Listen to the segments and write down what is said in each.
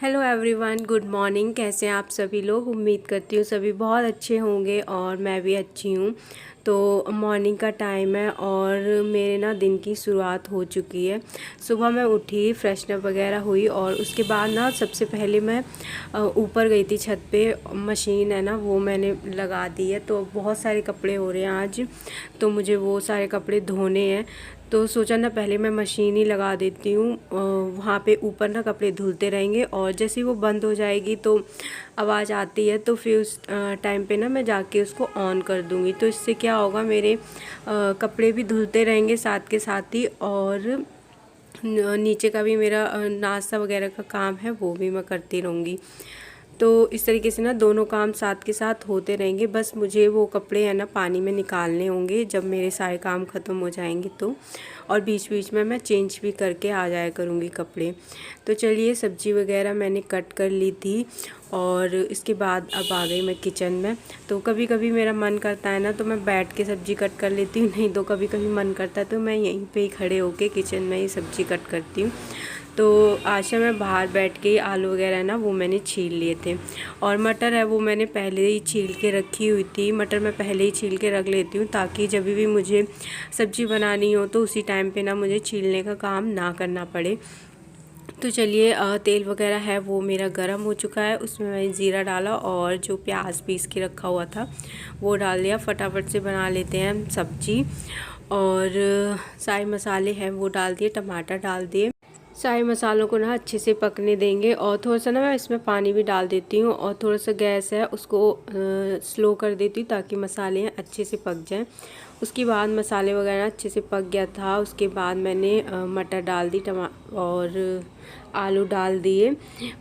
Hello everyone, good morning. कैसे हैं आप सभी लोग? उम्मीद करती हूँ सभी बहुत अच्छे होंगे और मैं भी अच्छी हूँ। तो मॉर्निंग का टाइम है और मेरे ना दिन की शुरुआत हो चुकी है। सुबह मैं उठी, फ्रेशनअप वगैरह हुई और उसके बाद ना सबसे पहले मैं ऊपर गई थी छत पे। मशीन है ना, वो मैंने लगा दी है। तो बहुत सारे कपड़े हो रहे हैं आज, तो मुझे वो सारे कपड़े धोने हैं। तो सोचा ना पहले मैं मशीन ही लगा देती हूँ, वहाँ पे ऊपर ना कपड़े धुलते रहेंगे और जैसे ही वो बंद हो जाएगी तो आवाज़ आती है, तो फिर उस टाइम पे ना मैं जाके उसको ऑन कर दूँगी। तो इससे क्या होगा, मेरे कपड़े भी धुलते रहेंगे साथ के साथ ही, और नीचे का भी मेरा नाश्ता वगैरह का काम है वो भी मैं करती रहूँगी। तो इस तरीके से ना दोनों काम साथ के साथ होते रहेंगे। बस मुझे वो कपड़े है ना पानी में निकालने होंगे जब मेरे सारे काम ख़त्म हो जाएंगे तो, और बीच बीच में मैं चेंज भी करके आ जाया करूँगी कपड़े। तो चलिए, सब्ज़ी वगैरह मैंने कट कर ली थी और इसके बाद अब आ गई मैं किचन में। तो कभी कभी मेरा मन करता है ना तो मैं बैठ के सब्ज़ी कट कर लेती हूँ, नहीं तो कभी कभी मन करता है तो मैं यहीं पे ही खड़े होके किचन में ही सब्ज़ी कट करती हूँ। तो आज मैं बाहर बैठ के आलू वगैरह है ना वो मैंने छील लिए थे, और मटर है वो मैंने पहले ही छील के रखी हुई थी। मटर मैं पहले ही छील के रख लेती हूँ ताकि जब भी मुझे सब्ज़ी बनानी हो तो उसी टाइम पे ना मुझे छीलने का काम ना करना पड़े। तो चलिए, तेल वगैरह है वो मेरा गरम हो चुका है। उसमें मैंने ज़ीरा डाला और जो प्याज पीस के रखा हुआ था वो डाल दिया। फटाफट से बना लेते हैं हम सब्ज़ी। और सारे मसाले हैं वो डाल दिए, टमाटर डाल दिए। सारे मसालों को ना अच्छे से पकने देंगे और थोड़ा सा ना मैं इसमें पानी भी डाल देती हूँ, और थोड़ा सा गैस है उसको स्लो कर देती हूँ ताकि मसाले अच्छे से पक जाएं। उसके बाद मसाले वगैरह अच्छे से पक गया था, उसके बाद मैंने मटर डाल दी, और आलू डाल दिए।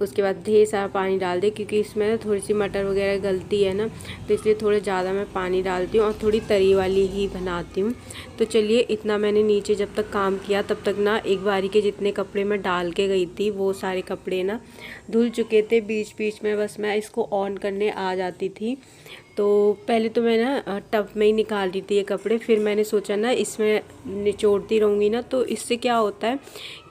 उसके बाद ढेर सारा पानी डाल दिया क्योंकि इसमें ना थोड़ी सी मटर वगैरह गलती है ना, तो इसलिए थोड़ा ज़्यादा मैं पानी डालती हूँ और थोड़ी तरी वाली ही बनाती हूँ। तो चलिए, इतना मैंने नीचे जब तक काम किया तब तक ना एक बारी के जितने कपड़े मैं डाल के गई थी वो सारे कपड़े ना धुल चुके थे। बीच बीच में बस मैं इसको ऑन करने आ जाती थी। तो पहले तो मैं ना टब में ही निकाल रही थी ये कपड़े, फिर मैंने सोचा ना इसमें निचोड़ती रहूँगी ना तो इससे क्या होता है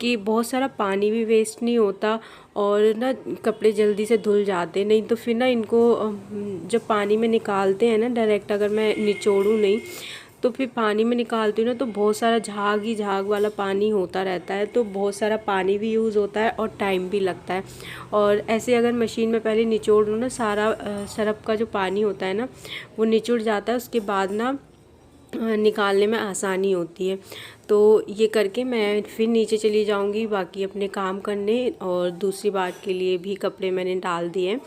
कि बहुत सारा पानी भी वेस्ट नहीं होता और ना कपड़े जल्दी से धुल जाते। नहीं तो फिर ना इनको जब पानी में निकालते हैं ना डायरेक्ट, अगर मैं निचोड़ूँ नहीं तो फिर पानी में निकालती हूँ ना तो बहुत सारा झाग ही झाग वाला पानी होता रहता है, तो बहुत सारा पानी भी यूज़ होता है और टाइम भी लगता है। और ऐसे अगर मशीन में पहले निचोड़ लूँ ना, सारा सरफ का जो पानी होता है ना वो निचुड़ जाता है, उसके बाद ना निकालने में आसानी होती है। तो ये करके मैं फिर नीचे चली जाऊंगी बाकी अपने काम करने, और दूसरी बार के लिए भी कपड़े मैंने डाल दिए।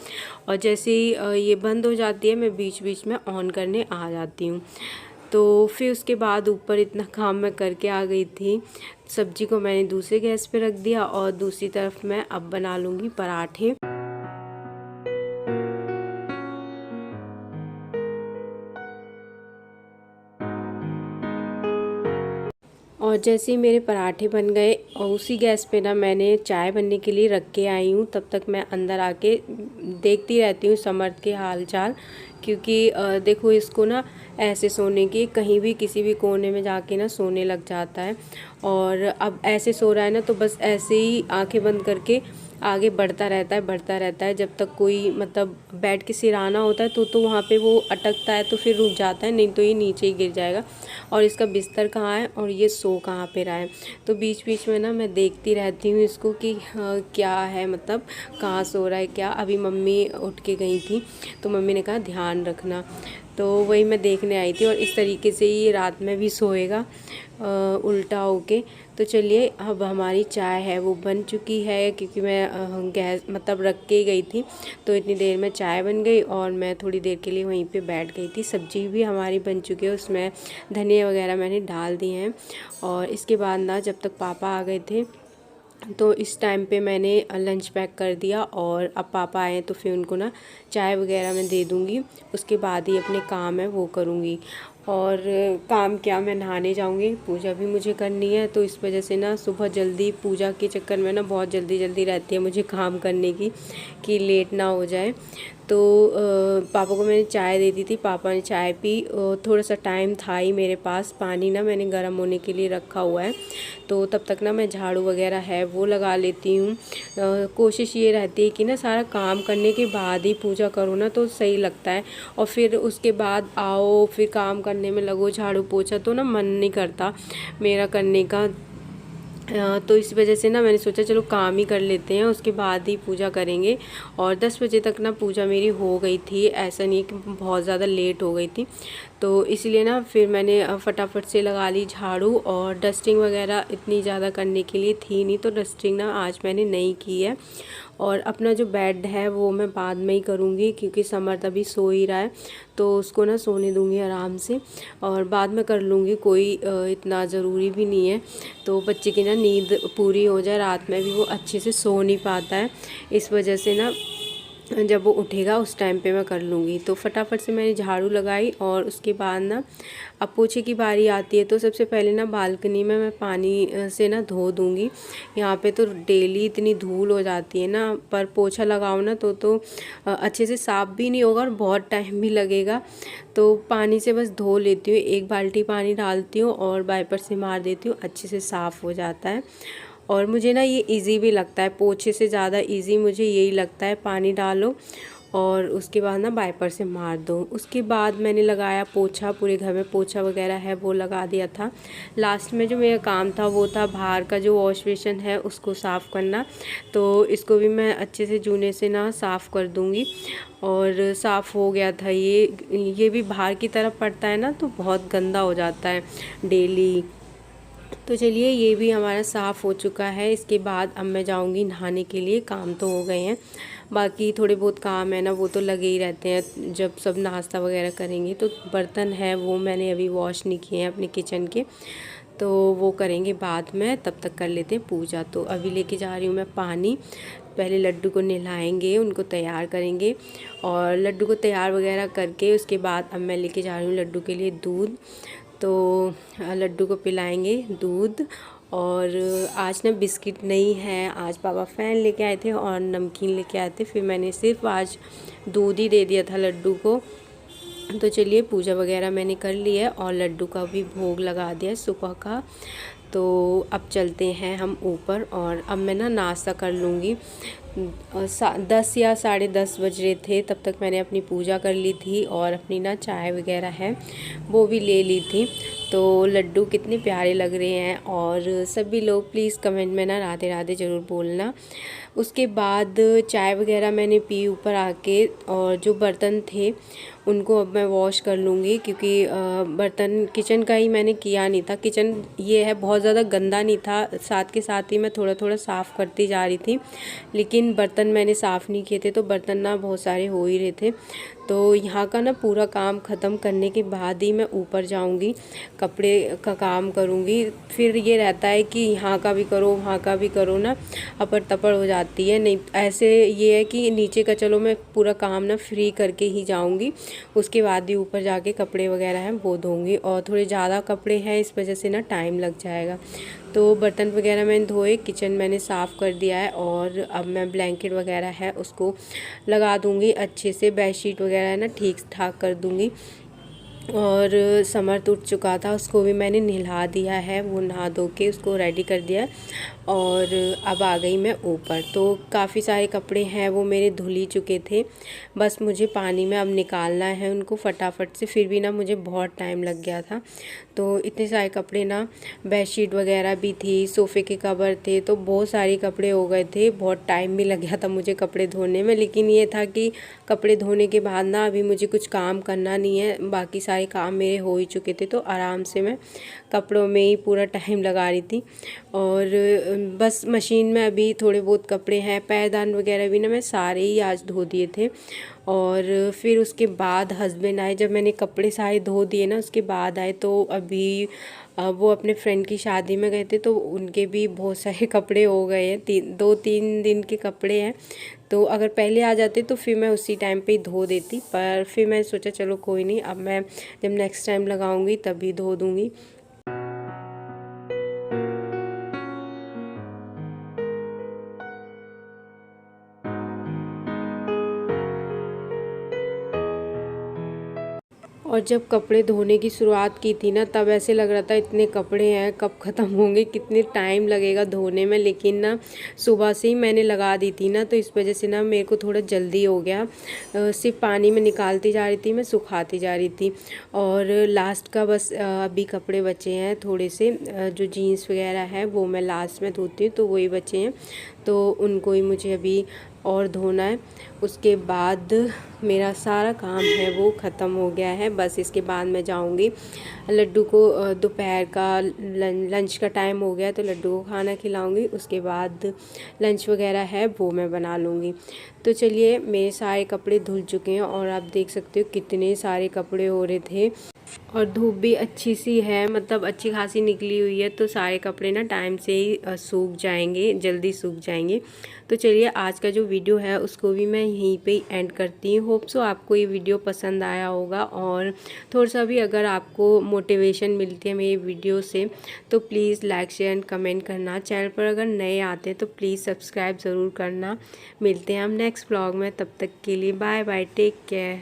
और जैसे ही ये बंद हो जाती है मैं बीच बीच में ऑन करने आ जाती हूँ। तो फिर उसके बाद ऊपर इतना काम मैं करके आ गई थी। सब्जी को मैंने दूसरे गैस पे रख दिया और दूसरी तरफ मैं अब बना लूँगी पराठे। और जैसे ही मेरे पराठे बन गए और उसी गैस पे ना मैंने चाय बनने के लिए रख के आई हूँ। तब तक मैं अंदर आके देखती रहती हूँ समर्थ के हाल चाल, क्योंकि देखो इसको ना ऐसे सोने की कहीं भी किसी भी कोने में जाके ना सोने लग जाता है। और अब ऐसे सो रहा है ना तो बस ऐसे ही आंखें बंद करके आगे बढ़ता रहता है जब तक कोई मतलब बैठ के सिराना होता है तो वहाँ पे वो अटकता है तो फिर रुक जाता है, नहीं तो ये नीचे ही गिर जाएगा। और इसका बिस्तर कहाँ है और ये सो कहाँ पे रहा है। तो बीच बीच में ना मैं देखती रहती हूँ इसको कि क्या है, मतलब कहाँ सो रहा है क्या। अभी मम्मी उठ के गई थी तो मम्मी ने कहा ध्यान रखना, तो वही मैं देखने आई थी। और इस तरीके से ये रात में भी सोएगा उल्टा होके। तो चलिए, अब हमारी चाय है वो बन चुकी है, क्योंकि मैं गैस मतलब रख के गई थी तो इतनी देर में चाय बन गई और मैं थोड़ी देर के लिए वहीं पे बैठ गई थी। सब्जी भी हमारी बन चुकी है, उसमें धनिया वगैरह मैंने डाल दिए हैं। और इसके बाद ना जब तक पापा आ गए थे तो इस टाइम पे मैंने लंच पैक कर दिया, और अब पापा आए तो फिर उनको ना चाय वगैरह मैं दे दूँगी, उसके बाद ही अपने काम है वो करूँगी। और काम क्या, मैं नहाने जाऊंगी, पूजा भी मुझे करनी है। तो इस वजह से ना सुबह जल्दी, पूजा के चक्कर में ना बहुत जल्दी जल्दी रहती है मुझे काम करने की, कि लेट ना हो जाए। तो पापा को मैंने चाय दे दी थी, पापा ने चाय पी। थोड़ा सा टाइम था ही मेरे पास, पानी ना मैंने गर्म होने के लिए रखा हुआ है, तो तब तक ना मैं झाड़ू वगैरह है वो लगा लेती हूँ। कोशिश ये रहती है कि ना सारा काम करने के बाद ही पूजा करो ना तो सही लगता है, और फिर उसके बाद आओ फिर काम करने में लगो, झाड़ू पोछा, तो ना मन नहीं करता मेरा करने का। तो इस वजह से ना मैंने सोचा चलो काम ही कर लेते हैं, उसके बाद ही पूजा करेंगे। और 10 बजे तक ना पूजा मेरी हो गई थी, ऐसा नहीं कि बहुत ज़्यादा लेट हो गई थी। तो इसलिए ना फिर मैंने फटाफट से लगा ली झाड़ू, और डस्टिंग वगैरह इतनी ज़्यादा करने के लिए थी नहीं, तो डस्टिंग ना आज मैंने नहीं की है। और अपना जो बेड है वो मैं बाद में ही करूँगी, क्योंकि समर तभी सो ही रहा है, तो उसको ना सोने दूँगी आराम से, और बाद में कर लूँगी, कोई इतना ज़रूरी भी नहीं है। तो बच्चे की ना नींद पूरी हो जाए, रात में भी वो अच्छे से सो नहीं पाता है, इस वजह से ना जब वो उठेगा उस टाइम पे मैं कर लूँगी। तो फटाफट से मैंने झाड़ू लगाई, और उसके बाद ना अब पोछे की बारी आती है। तो सबसे पहले ना बालकनी में मैं पानी से ना धो दूँगी। यहाँ पे तो डेली इतनी धूल हो जाती है ना, पर पोछा लगाओ ना तो अच्छे से साफ़ भी नहीं होगा और बहुत टाइम भी लगेगा। तो पानी से बस धो लेती हूँ, एक बाल्टी पानी डालती हूँ और वाइपर से मार देती हूँ, अच्छे से साफ़ हो जाता है। और मुझे ना ये इजी भी लगता है, पोछे से ज़्यादा इजी मुझे यही लगता है, पानी डालो और उसके बाद ना वाइपर से मार दो। उसके बाद मैंने लगाया पोछा, पूरे घर में पोछा वगैरह है वो लगा दिया था। लास्ट में जो मेरा काम था वो था बाहर का जो वॉश बेसिन है उसको साफ़ करना, तो इसको भी मैं अच्छे से जूने से ना साफ़ कर दूँगी। और साफ़ हो गया था ये भी बाहर की तरफ पड़ता है ना, तो बहुत गंदा हो जाता है डेली। तो चलिए ये भी हमारा साफ़ हो चुका है। इसके बाद अब मैं जाऊंगी नहाने के लिए, काम तो हो गए हैं, बाकी थोड़े बहुत काम है ना वो तो लगे ही रहते हैं जब सब नाश्ता वगैरह करेंगे। तो बर्तन है वो मैंने अभी वॉश नहीं किए हैं अपने किचन के, तो वो करेंगे बाद में, तब तक कर लेते हैं पूजा। तो अभी लेके जा रही हूँ मैं पानी, पहले लड्डू को नहलाएंगे, उनको तैयार करेंगे, और लड्डू को तैयार वगैरह करके उसके बाद अब मैं लेके जा रही हूँ लड्डू के लिए दूध। तो लड्डू को पिलाएंगे दूध। और आज ना बिस्किट नहीं है, आज पापा फ़ैन लेके आए थे और नमकीन लेके आए थे, फिर मैंने सिर्फ आज दूध ही दे दिया था लड्डू को। तो चलिए पूजा वगैरह मैंने कर ली है और लड्डू का भी भोग लगा दिया सुबह का। तो अब चलते हैं हम ऊपर, और अब मैं ना नाश्ता कर लूँगी। 10 या 10:30 बज रहे थे, तब तक मैंने अपनी पूजा कर ली थी और अपनी ना चाय वगैरह है वो भी ले ली थी। तो लड्डू कितने प्यारे लग रहे हैं, और सभी लोग प्लीज़ कमेंट में ना राधे राधे ज़रूर बोलना। उसके बाद चाय वगैरह मैंने पी ऊपर आके, और जो बर्तन थे उनको अब मैं वॉश कर लूँगी, क्योंकि बर्तन किचन का ही मैंने किया नहीं था। किचन ये है बहुत ज़्यादा गंदा नहीं था, साथ के साथ ही मैं थोड़ा थोड़ा साफ़ करती जा रही थी, लेकिन बर्तन मैंने साफ़ नहीं किए थे, तो बर्तन ना बहुत सारे हो ही रहे थे। तो यहाँ का ना पूरा काम ख़त्म करने के बाद ही मैं ऊपर जाऊँगी, कपड़े का काम करूँगी। फिर ये रहता है कि यहाँ का भी करो वहाँ का भी करो ना, अपर तपड़ हो जाती है। नहीं ऐसे ये है कि नीचे का चलो मैं पूरा काम ना फ्री करके ही जाऊँगी, उसके बाद ही ऊपर जाके कपड़े वगैरह हैं वो धोऊँगी। और थोड़े ज़्यादा कपड़े हैं इस वजह से ना टाइम लग जाएगा। तो बर्तन वगैरह मैंने धोए, किचन मैंने साफ़ कर दिया है, और अब मैं ब्लैंकेट वगैरह है उसको लगा दूँगी अच्छे से, बेडशीट वगैरह है ना ठीक ठाक कर दूँगी। और समर तो उठ चुका था, उसको भी मैंने नहला दिया है, वो नहा धो के उसको रेडी कर दिया। और अब आ गई मैं ऊपर। तो काफ़ी सारे कपड़े हैं वो मेरे धुल ही चुके थे, बस मुझे पानी में अब निकालना है उनको फटाफट से। फिर भी ना मुझे बहुत टाइम लग गया था, तो इतने सारे कपड़े ना, बेडशीट वगैरह भी थी, सोफ़े के कवर थे, तो बहुत सारे कपड़े हो गए थे। बहुत टाइम भी लग गया था मुझे कपड़े धोने में, लेकिन ये था कि कपड़े धोने के बाद ना अभी मुझे कुछ काम करना नहीं है, बाकी सारे काम मेरे हो ही चुके थे, तो आराम से मैं कपड़ों में ही पूरा टाइम लगा रही थी। और बस मशीन में अभी थोड़े बहुत कपड़े हैं, पैरदान वगैरह भी ना मैं सारे ही आज धो दिए थे। और फिर उसके बाद हस्बैंड आए, जब मैंने कपड़े सारे धो दिए ना उसके बाद आए। तो अभी वो अपने फ्रेंड की शादी में गए थे, तो उनके भी बहुत सारे कपड़े हो गए हैं, 2-3 दिन के कपड़े हैं। तो अगर पहले आ जाते तो फिर मैं उसी टाइम पे ही धो देती, पर फिर मैं सोचा चलो कोई नहीं, अब मैं जब नेक्स्ट टाइम लगाऊंगी तभी धो दूंगी। और जब कपड़े धोने की शुरुआत की थी ना, तब ऐसे लग रहा था इतने कपड़े हैं कब ख़त्म होंगे, कितने टाइम लगेगा धोने में। लेकिन ना सुबह से ही मैंने लगा दी थी ना, तो इस वजह से ना मेरे को थोड़ा जल्दी हो गया। सिर्फ पानी में निकालती जा रही थी, मैं सुखाती जा रही थी। और लास्ट का बस अभी कपड़े बचे हैं थोड़े से, जो जीन्स वगैरह है वो मैं लास्ट में धोती हूँ, तो वही बचे हैं, तो उनको ही मुझे अभी और धोना है। उसके बाद मेरा सारा काम है वो ख़त्म हो गया है। बस इसके बाद मैं जाऊंगी, लड्डू को दोपहर का लंच का टाइम हो गया, तो लड्डू को खाना खिलाऊंगी। उसके बाद लंच वगैरह है वो मैं बना लूँगी। तो चलिए, मेरे सारे कपड़े धुल चुके हैं और आप देख सकते हो कितने सारे कपड़े हो रहे थे। और धूप भी अच्छी सी है, मतलब अच्छी खासी निकली हुई है, तो सारे कपड़े ना टाइम से ही सूख जाएंगे, जल्दी सूख जाएंगे। तो चलिए, आज का जो वीडियो है उसको भी मैं यहीं पे ही एंड करती हूँ। होप सो आपको ये वीडियो पसंद आया होगा, और थोड़ा सा भी अगर आपको मोटिवेशन मिलती है मेरी वीडियो से तो please like share and comment करना। चैनल पर अगर नए आते हैं तो प्लीज़ सब्सक्राइब ज़रूर करना। मिलते हैं हम नेक्स्ट व्लॉग में, तब तक के लिए बाय बाय, टेक केयर।